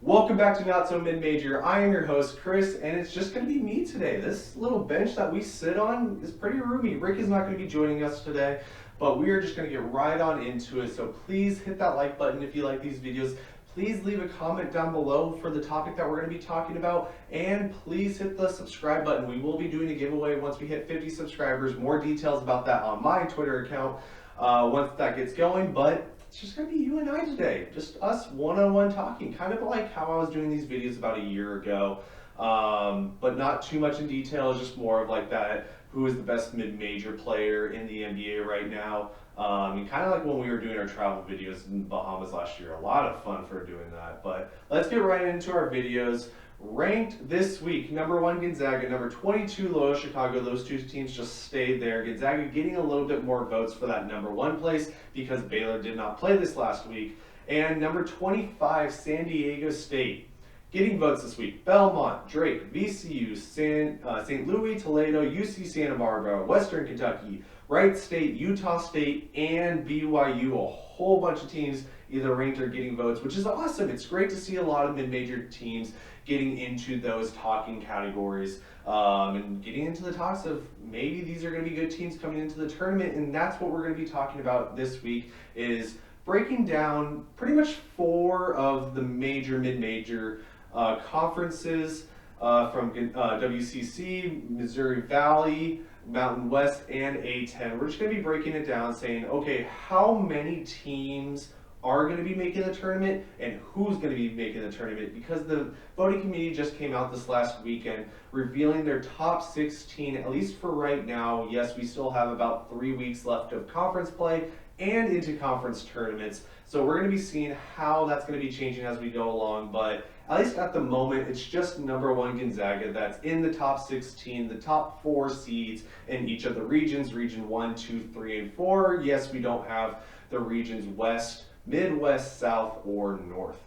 Welcome back to Not So Mid-Major. I am your host, Chris, and it's just going to be me today. This little bench that we sit on is pretty roomy. Rick is not going to be joining us today, but we are just going to get right on into it. So please hit that like button if you like these videos. Please leave a comment down below for the topic that we're going to be talking about, and please hit the subscribe button. We will be doing a giveaway once we hit 50 subscribers. More details about that on my Twitter account once that gets going, but it's just going to be you and I today, just us one-on-one talking, kind of like how I was doing these videos about a year ago, but not too much in detail. It's just more of like that, who is the best mid-major player in the NBA right now, and kind of like when we were doing our travel videos in Bahamas last year. A lot of fun for doing that, but let's get right into our videos. Ranked this week, number 1 Gonzaga, number 22 Loyola Chicago. Those two teams just stayed there. Gonzaga getting a little bit more votes for that number 1 place because Baylor did not play this last week. And number 25 San Diego State getting votes this week. Belmont, Drake, VCU, St. Louis, Toledo, UC Santa Barbara, Western Kentucky, Wright State, Utah State, and BYU. A whole bunch of teams either ranked or getting votes, which is awesome. It's great to see a lot of mid-major teams getting into those talking categories and getting into the talks of maybe these are going to be good teams coming into the tournament. And that's what we're going to be talking about this week, is breaking down pretty much 4 of the major mid-major conferences from WCC, Missouri Valley, Mountain West, and A10. We're just going to be breaking it down, saying, okay, how many teams are going to be making the tournament and who's going to be making the tournament, because the voting committee just came out this last weekend revealing their top 16, at least for right now. Yes, we still have about 3 weeks left of conference play and into conference tournaments, so we're going to be seeing how that's going to be changing as we go along, but at least at the moment, it's just number 1 Gonzaga that's in the top 16, the top 4 seeds in each of the regions, region 1, 2, 3, and 4. Yes, we don't have the regions West, Midwest, South, or North.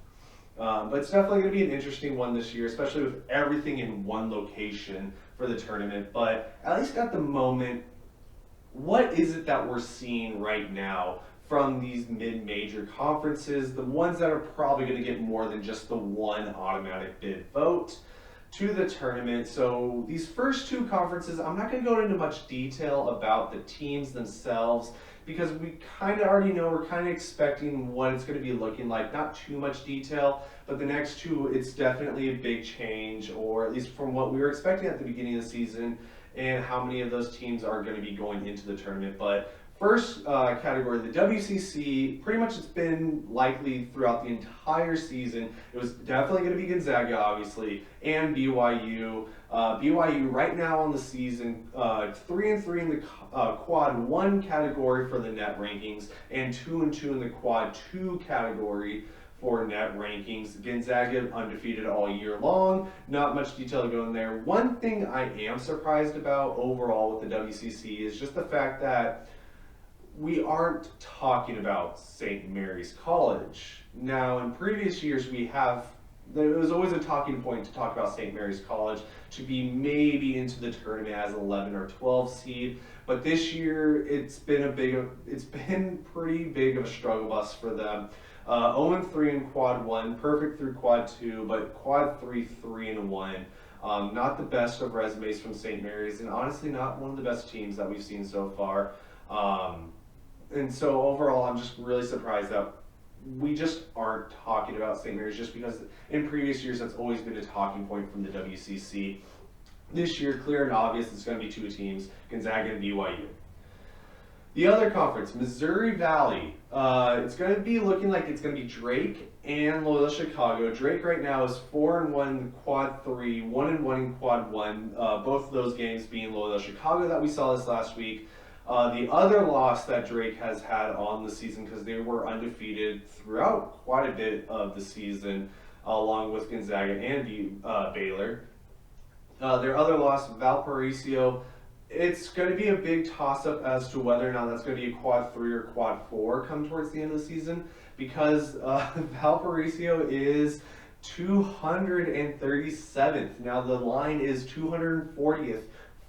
But it's definitely going to be an interesting one this year, especially with everything in one location for the tournament. But at least at the moment, what is it that we're seeing right now from these mid-major conferences, the ones that are probably going to get more than just the one automatic bid vote to the tournament? So these first 2 conferences, I'm not going to go into much detail about the teams themselves, because we kind of already know, we're kind of expecting what it's going to be looking like. Not too much detail, but the next 2, it's definitely a big change, or at least from what we were expecting at the beginning of the season, and how many of those teams are going to be going into the tournament. But first category, the WCC, pretty much it's been likely throughout the entire season. It was definitely going to be Gonzaga, obviously, and BYU. BYU right now on the season, 3-3 in the quad 1 category for the net rankings, and 2-2 in the quad 2 category for net rankings. Gonzaga undefeated all year long. Not much detail to go in there. One thing I am surprised about overall with the WCC is just the fact that we aren't talking about St. Mary's College. Now, in previous years, there was always a talking point to talk about St. Mary's College to be maybe into the tournament as 11 or 12 seed, but this year it's been pretty big of a struggle bus for them. 0-3 in quad 1, perfect through quad 2, but quad 3, 3-1. Not the best of resumes from St. Mary's, and honestly not one of the best teams that we've seen so far. And so overall, I'm just really surprised that we just aren't talking about St. Mary's, just because in previous years that's always been a talking point from the WCC. This year, clear and obvious, it's going to be 2 teams, Gonzaga and BYU. The other conference, Missouri Valley, it's going to be looking like it's going to be Drake and Loyola Chicago. Drake right now is 4-1 in quad 3, 1-1 in quad 1, both of those games being Loyola Chicago that we saw this last week. The other loss that Drake has had on the season, because they were undefeated throughout quite a bit of the season, along with Gonzaga and Baylor. Their other loss, Valparaiso, it's going to be a big toss-up as to whether or not that's going to be a quad 3 or quad 4 come towards the end of the season, because Valparaiso is 237th. Now the line is 240th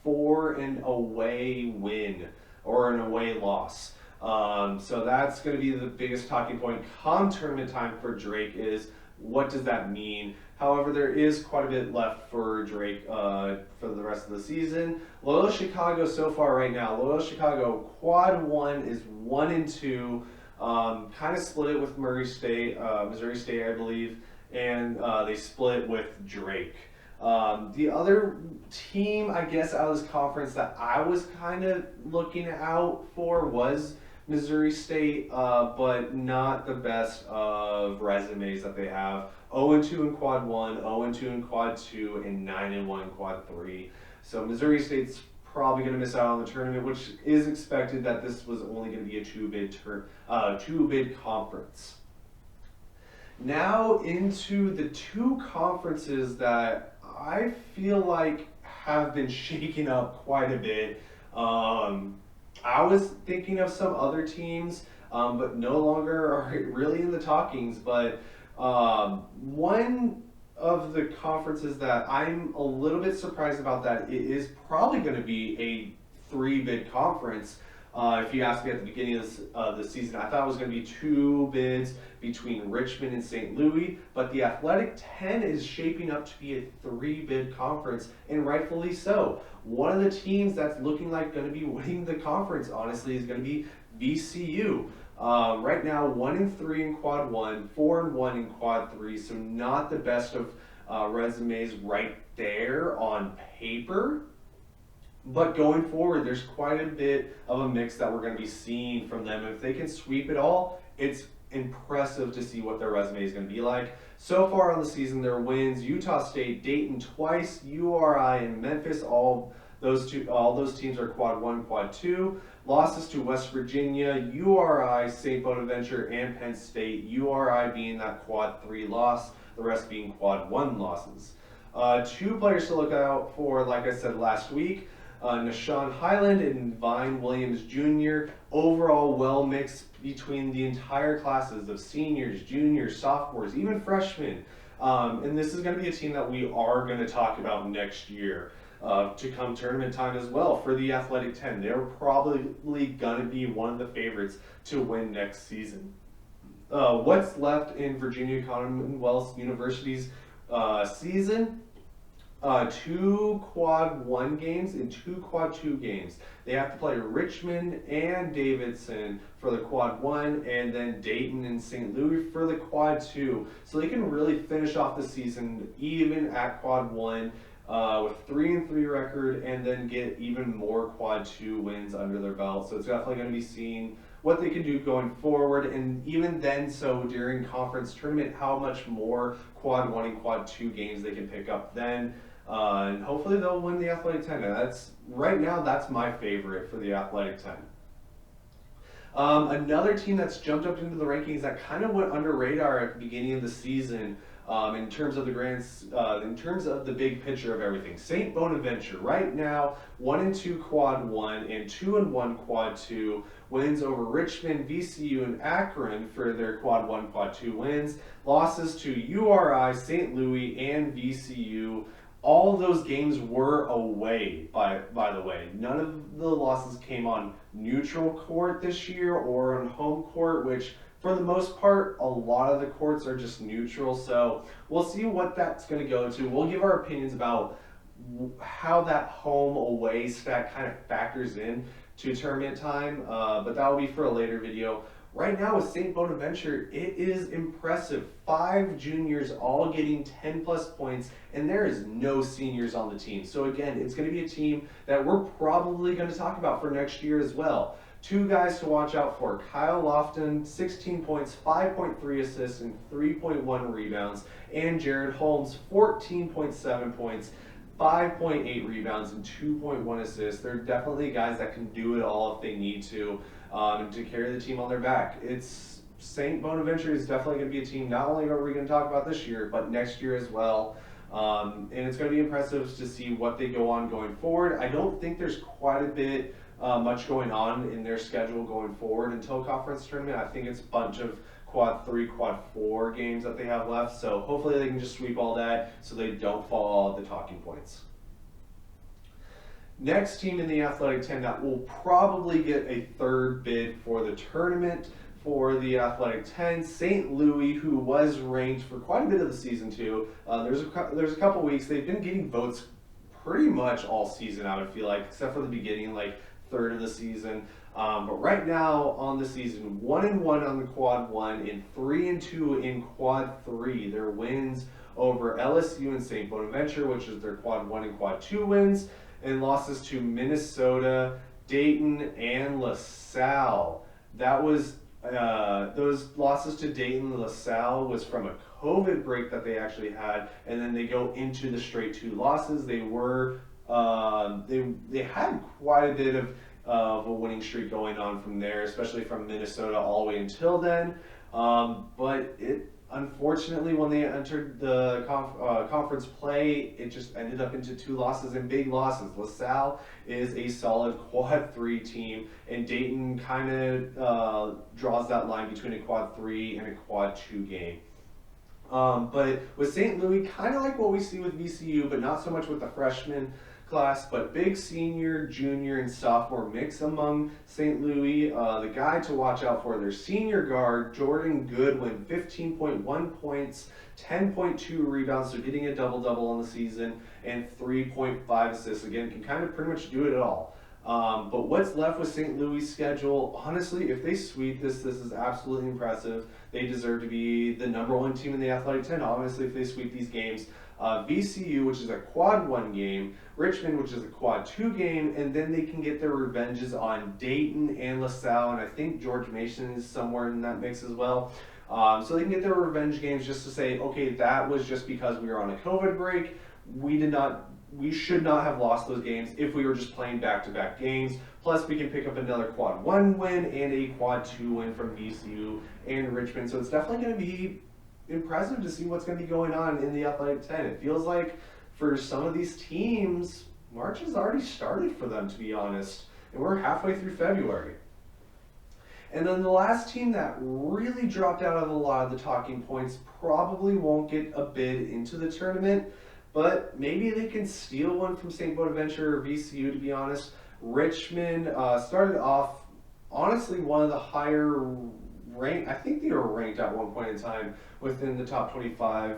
for an away win or an away loss. So that's going to be the biggest talking point come tournament time for Drake, is what does that mean? However, there is quite a bit left for Drake for the rest of the season. Loyola Chicago so far right now, Loyola Chicago quad 1 is 1-2. Kind of split it with Missouri State, I believe, and they split with Drake. The other team, I guess, out of this conference that I was kind of looking out for was Missouri State, but not the best of resumes that they have. 0-2 in quad 1, 0-2 in quad 2, and 9-1 in quad 3. So Missouri State's probably going to miss out on the tournament, which is expected that this was only going to be a two-bid conference. Now into the two conferences that I feel like have been shaken up quite a bit. I was thinking of some other teams, but no longer are really in the talkings. But one of the conferences that I'm a little bit surprised about that it is probably going to be a 3-bid conference. If you asked me at the beginning of the season, I thought it was going to be 2 bids between Richmond and St. Louis, but the Athletic 10 is shaping up to be a 3-bid conference, and rightfully so. One of the teams that's looking like going to be winning the conference, honestly, is going to be VCU. Right now, 1-3 in quad 1, 4-1 in quad 3, so not the best of resumes right there on paper. But going forward, there's quite a bit of a mix that we're going to be seeing from them. If they can sweep it all, it's impressive to see what their resume is going to be like. So far on the season, their wins: Utah State, Dayton twice, URI, and Memphis. All those teams are quad 1, quad 2. Losses to West Virginia, URI, St. Bonaventure, and Penn State. URI being that quad 3 loss, the rest being quad 1 losses. 2 players to look out for, like I said last week. Nashawn Highland and Vine Williams Jr. Overall well mixed between the entire classes of seniors, juniors, sophomores, even freshmen. And this is going to be a team that we are going to talk about next year to come tournament time as well for the Athletic 10. They're probably going to be one of the favorites to win next season. What's left in Virginia Commonwealth University's season? 2 quad 1 games and 2 quad 2 games. They have to play Richmond and Davidson for the quad 1, and then Dayton and St. Louis for the quad 2. So they can really finish off the season even at quad 1 with 3-3 record, and then get even more quad 2 wins under their belt. So it's definitely going to be seeing what they can do going forward, and even then, so during conference tournament, how much more quad 1 and quad 2 games they can pick up then. And hopefully they'll win the Athletic 10. Right now, that's my favorite for the Athletic 10. Another team that's jumped up into the rankings that kind of went under radar at the beginning of the season, in terms of the big picture of everything. St. Bonaventure, right now, 1-2 quad 1 and 2-1 quad 2 wins over Richmond, VCU, and Akron for their quad 1, quad 2 wins. Losses to URI, St. Louis, and VCU. All of those games were away, by the way. None of the losses came on neutral court this year or on home court, which for the most part, a lot of the courts are just neutral. So we'll see what that's going to go to. We'll give our opinions about how that home away stat kind of factors in to tournament time, but that will be for a later video. Right now with St. Bonaventure, it is impressive. 5 juniors all getting 10 plus points, and there is no seniors on the team. So again, it's going to be a team that we're probably going to talk about for next year as well. 2 guys to watch out for: Kyle Lofton, 16 points, 5.3 assists, and 3.1 rebounds, and Jared Holmes, 14.7 points, 5.8 rebounds, and 2.1 assists. They're definitely guys that can do it all if they need to carry the team on their back. St. Bonaventure is definitely going to be a team not only are we going to talk about this year, but next year as well. And it's going to be impressive to see what they go on going forward. I don't think there's quite a bit much going on in their schedule going forward until conference tournament. I think it's a bunch of quad 3, quad 4 games that they have left. So hopefully they can just sweep all that so they don't fall all the talking points. Next team in the Athletic 10 that will probably get a 3rd bid for the tournament for the Athletic 10, St. Louis, who was ranked for quite a bit of the season too. There's a couple weeks they've been getting votes pretty much all season out, I feel like, except for the beginning, like third of the season. But right now on the season, 1-1 on the quad 1 and 3-2 in quad 3. Their wins over LSU and St. Bonaventure, which is their quad 1 and quad 2 wins, and losses to Minnesota, Dayton, and LaSalle. That was those losses to Dayton and LaSalle was from a COVID break that they actually had, and then they go into the straight 2 losses. They were they had quite a bit of a winning streak going on from there, especially from Minnesota all the way until then. But it unfortunately, when they entered the conference play, it just ended up into 2 losses and big losses. LaSalle is a solid quad 3 team, and Dayton kind of draws that line between a quad 3 and a quad 2 game. But with St. Louis, kind of like what we see with VCU, but not so much with the freshman class, but big senior, junior, and sophomore mix among St. Louis. The guy to watch out for, their senior guard, Jordan Goodwin, 15.1 points, 10.2 rebounds, so getting a double-double on the season, and 3.5 assists. Again, can kind of pretty much do it all. But what's left with St. Louis' schedule, honestly, if they sweep this is absolutely impressive. They deserve to be the #1 team in the Athletic 10, obviously, if they sweep these games. VCU, which is a quad 1 game, Richmond, which is a quad 2 game, and then they can get their revenges on Dayton and LaSalle, and I think George Mason is somewhere in that mix as well. So they can get their revenge games just to say, okay, that was just because we were on a COVID break. We should not have lost those games if we were just playing back-to-back games. Plus, we can pick up another quad 1 win and a quad 2 win from VCU and Richmond. So it's definitely going to be impressive to see what's going to be going on in the Athletic 10. It feels like for some of these teams, March has already started for them, to be honest, and we're halfway through February. And then the last team that really dropped out of a lot of the talking points probably won't get a bid into the tournament, but maybe they can steal one from St. Bonaventure or VCU, to be honest. Richmond started off, honestly, one of the higher ranked, I think they were ranked at one point in time within the top 25.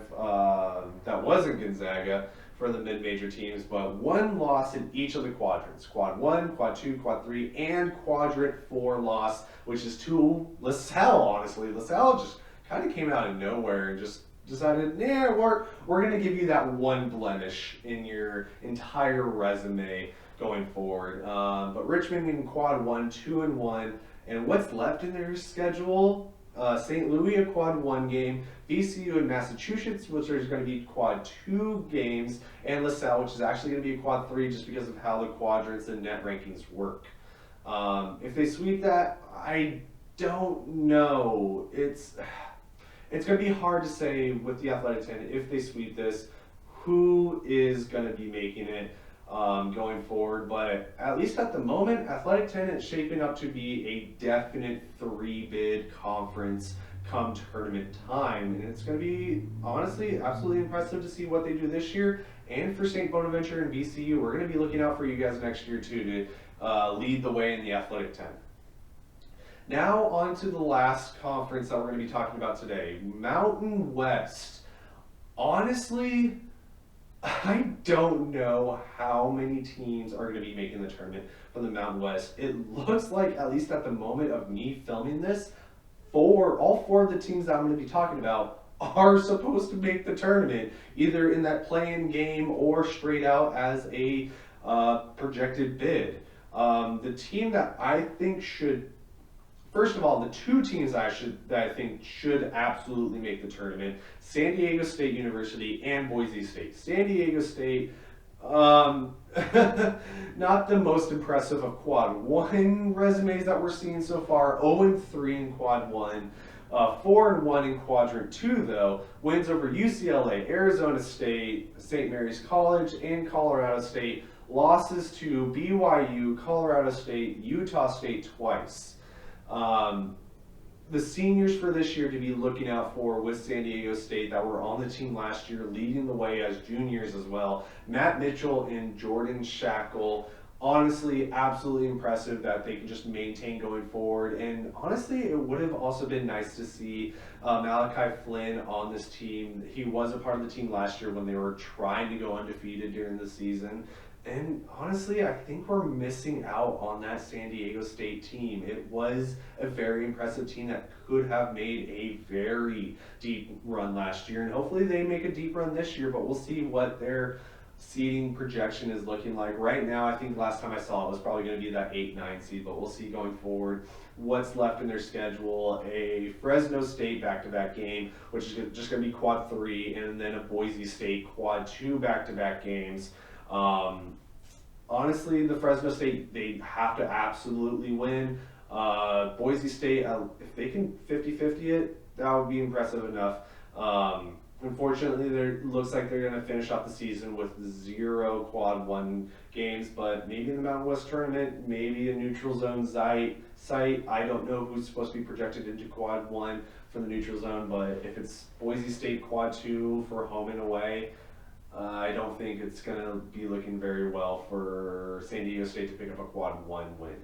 That wasn't Gonzaga for the mid-major teams, but 1 loss in each of the quadrants. Quad 1, Quad 2, Quad 3, and Quadrant 4 loss, which is to LaSalle, honestly. LaSalle just kind of came out of nowhere and just decided, we're going to give you that 1 blemish in your entire resume going forward. But Richmond in Quad 1, 2-1, and what's left in their schedule? St. Louis, a quad 1 game, VCU in Massachusetts, which is going to be quad 2 games, and LaSalle, which is actually going to be a quad 3 just because of how the quadrants and net rankings work. If they sweep that, I don't know. It's going to be hard to say with the Athletic 10 if they sweep this, who is going to be making it going forward. But at least at the moment, Athletic 10 is shaping up to be a definite 3-bid conference come tournament time. And it's going to be, honestly, absolutely impressive to see what they do this year. And for St. Bonaventure and VCU, we're going to be looking out for you guys next year too to lead the way in the Athletic 10. Now on to the last conference that we're going to be talking about today, Mountain West. Honestly, I don't know how many teams are going to be making the tournament from the Mountain West. It looks like, at least at the moment of me filming this, all 4 of the teams that I'm going to be talking about are supposed to make the tournament, either in that play-in game or straight out as a projected bid. The team that I think should, first of all, the 2 teams that I think should absolutely make the tournament, San Diego State University and Boise State. San Diego State, not the most impressive of quad 1 resumes that we're seeing so far. 0-3 in quad 1, 4-1 in quadrant 2 though. Wins over UCLA, Arizona State, St. Mary's College, and Colorado State. Losses to BYU, Colorado State, Utah State twice. The seniors for this year to be looking out for with San Diego State that were on the team last year, leading the way as juniors as well. Matt Mitchell and Jordan Shackle. honestly, absolutely impressive that they can just maintain going forward. And honestly, it would have also been nice to see Malachi Flynn on this team. He was a part of the team last year when they were trying to go undefeated during the season. And honestly, I think we're missing out on that San Diego State team. It was a very impressive team that could have made a very deep run last year. And hopefully they make a deep run this year, but we'll see what their seeding projection is looking like. Right now, I think last time I saw it was probably going to be that 8-9 seed, but we'll see going forward what's left in their schedule. A Fresno State back-to-back game, which is just going to be quad 3, and then a Boise State quad 2 back-to-back games. Honestly, the Fresno State, they have to absolutely win. Boise State, if they can 50-50 it, that would be impressive enough. Unfortunately, it looks like they're going to finish off the season with 0 quad 1 games, but maybe in the Mountain West tournament, maybe a neutral zone site. I don't know who's supposed to be projected into quad 1 for the neutral zone, but if it's Boise State quad 2 for home and away, I don't think it's going to be looking very well for San Diego State to pick up a quad 1 win.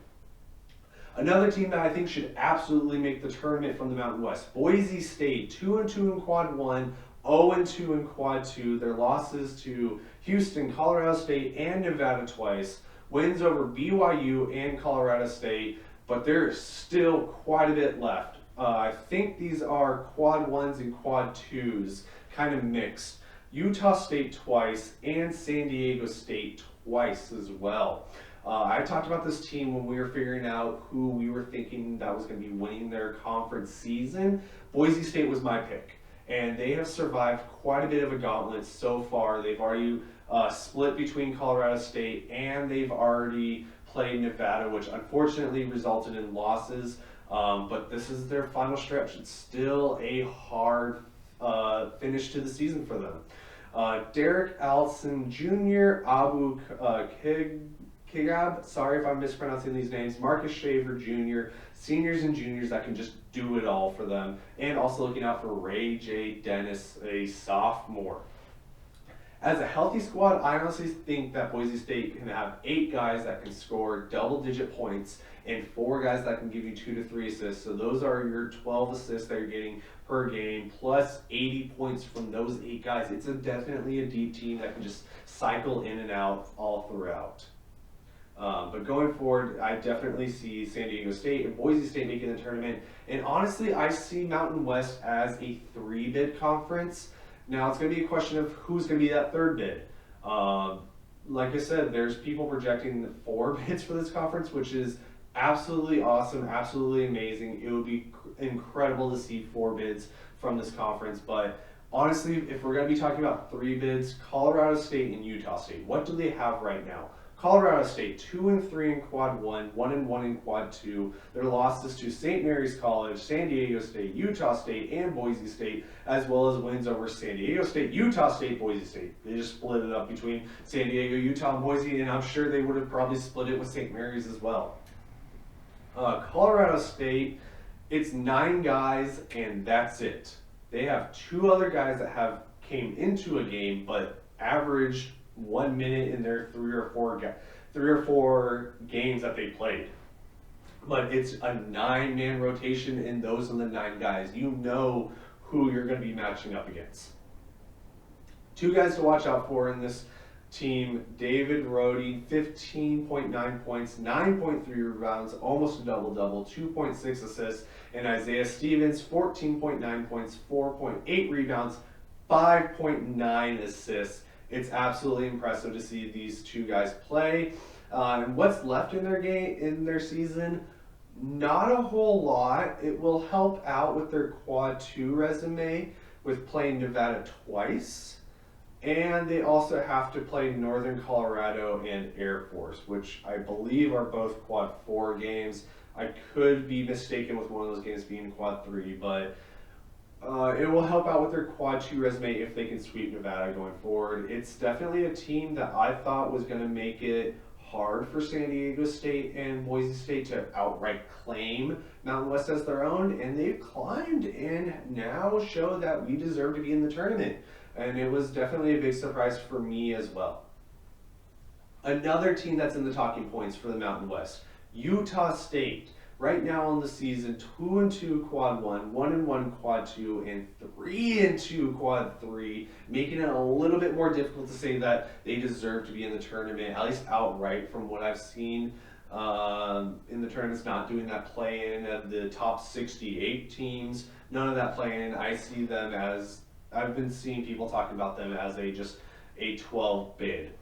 Another team that I think should absolutely make the tournament from the Mountain West, Boise State, 2-2 in quad 1, 0-2 in quad 2. Their losses to Houston, Colorado State, and Nevada twice. Wins over BYU and Colorado State, but there's still quite a bit left. I think these are quad 1s and quad 2s, kind of mixed. Utah State twice, and San Diego State twice as well. I talked about this team when we were figuring out who we were thinking that was going to be winning their conference season. Boise State was my pick, and they have survived quite a bit of a gauntlet so far. They've already split between Colorado State, and they've already played Nevada, which unfortunately resulted in losses, but this is their final stretch. It's still a hard finish to the season for them. Derek Allison Jr., Abu Kigab, sorry if I'm mispronouncing these names, Marcus Shaver Jr., seniors and juniors that can just do it all for them, and also looking out for Ray J. Dennis, a sophomore. As a healthy squad, I honestly think that Boise State can have 8 guys that can score double-digit points and 4 guys that can give you 2 to 3 assists. So those are your 12 assists that you're getting per game, plus 80 points from those 8 guys. It's definitely a deep team that can just cycle in and out all throughout. But going forward, I definitely see San Diego State and Boise State making the tournament. And honestly, I see Mountain West as a 3-bid conference. Now, it's going to be a question of who's going to be that 3rd bid. Like I said, there's people projecting 4 bids for this conference, which is absolutely awesome, absolutely amazing. It would be incredible to see 4 bids from this conference. But honestly, if we're going to be talking about 3 bids, Colorado State and Utah State, what do they have right now? Colorado State, 2-3 in quad 1, 1-1 in quad 2. Their losses to St. Mary's College, San Diego State, Utah State, and Boise State, as well as wins over San Diego State, Utah State, Boise State. They just split it up between San Diego, Utah, and Boise, and I'm sure they would have probably split it with St. Mary's as well. Colorado State, it's 9 guys, and that's it. They have 2 other guys that have came into a game, but averaged 1 minute in their 3 or 4 games that they played. But it's a 9-man rotation, and those are the 9 guys. You know who you're going to be matching up against. 2 guys to watch out for in this team: David Rhodey, 15.9 points, 9.3 rebounds, almost a double-double, 2.6 assists, and Isaiah Stevens, 14.9 points, 4.8 rebounds, 5.9 assists. It's absolutely impressive to see these 2 guys play. And what's left in their season? Not a whole lot. It will help out with their quad 2 resume with playing Nevada twice. And they also have to play Northern Colorado and Air Force, which I believe are both quad 4 games. I could be mistaken with one of those games being quad 3, but it will help out with their quad 2 resume if they can sweep Nevada going forward. It's definitely a team that I thought was going to make it hard for San Diego State and Boise State to outright claim Mountain West as their own, and they've climbed and now show that we deserve to be in the tournament. And it was definitely a big surprise for me as well. Another team that's in the talking points for the Mountain West, Utah State. Right now in the season, 2-2 quad 1, 1-1 quad 2, and 3-2 quad 3, making it a little bit more difficult to say that they deserve to be in the tournament, at least outright from what I've seen in the tournaments, not doing that play-in of the top 68 teams, none of that play-in. I see them as, I've been seeing people talking about them as just a 12 bid.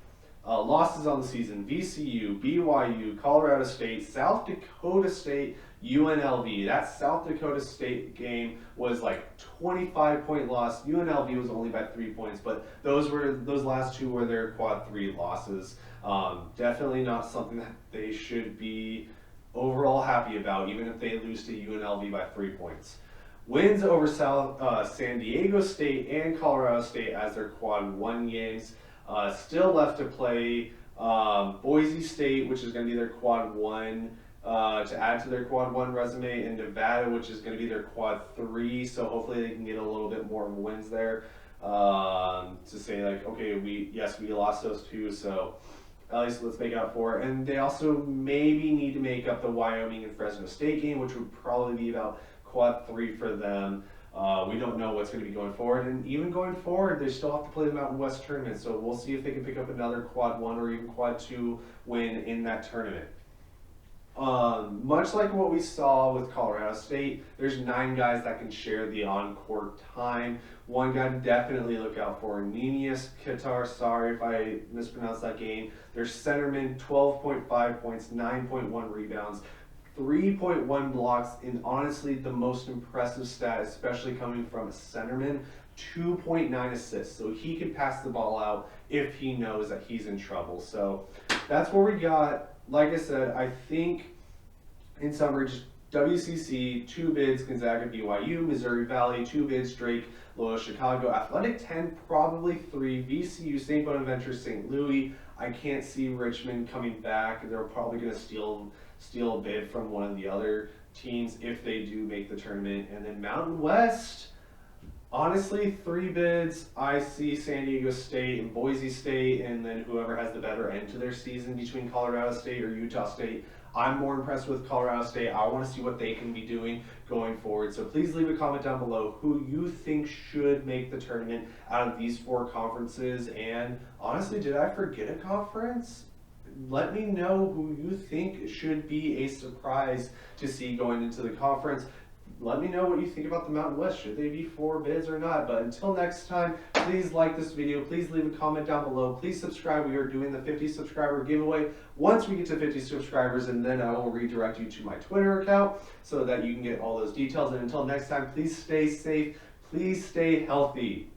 Losses on the season: VCU, BYU, Colorado State, South Dakota State, UNLV. That South Dakota State game was like 25-point loss. UNLV was only by 3 points, but those last two were their quad 3 losses. Definitely not something that they should be overall happy about, even if they lose to UNLV by 3 points. Wins over San Diego State and Colorado State as their quad 1 games. Still left to play Boise State, which is going to be their quad 1 to add to their quad 1 resume, and Nevada, which is going to be their quad 3. So hopefully they can get a little bit more wins there to say like, okay, we lost those two, so at least let's make up for it. And they also maybe need to make up the Wyoming and Fresno State game, which would probably be about quad 3 for them. We don't know what's going to be going forward, and even going forward, they still have to play the Mountain West tournament, so we'll see if they can pick up another quad 1 or even quad 2 win in that tournament. Much like what we saw with Colorado State, there's 9 guys that can share the on-court time. One guy to definitely look out for, Ninius Qatar, sorry if I mispronounced that game. Their centerman, 12.5 points, 9.1 rebounds, 3.1 blocks, and honestly the most impressive stat, especially coming from a centerman, 2.9 assists. So he can pass the ball out if he knows that he's in trouble. So that's what we got. Like I said, I think in summary, just WCC, 2 bids, Gonzaga, BYU, Missouri Valley, 2 bids, Drake, Loyola, Chicago, Athletic 10, probably 3, VCU, St. Bonaventure, St. Louis. I can't see Richmond coming back. They're probably going to steal a bid from one of the other teams if they do make the tournament. And then Mountain West, honestly, 3 bids. I see San Diego State and Boise State, and then whoever has the better end to their season between Colorado State or Utah State. I'm more impressed with Colorado State. I want to see what they can be doing going forward. So please leave a comment down below who you think should make the tournament out of these 4 conferences. And honestly, did I forget a conference? Let me know who you think should be a surprise to see going into the conference. Let me know what you think about the Mountain West. Should they be 4 bids or not? But until next time, please like this video. Please leave a comment down below. Please subscribe. We are doing the 50 subscriber giveaway once we get to 50 subscribers, and then I will redirect you to my Twitter account so that you can get all those details. And until next time, please stay safe. Please stay healthy.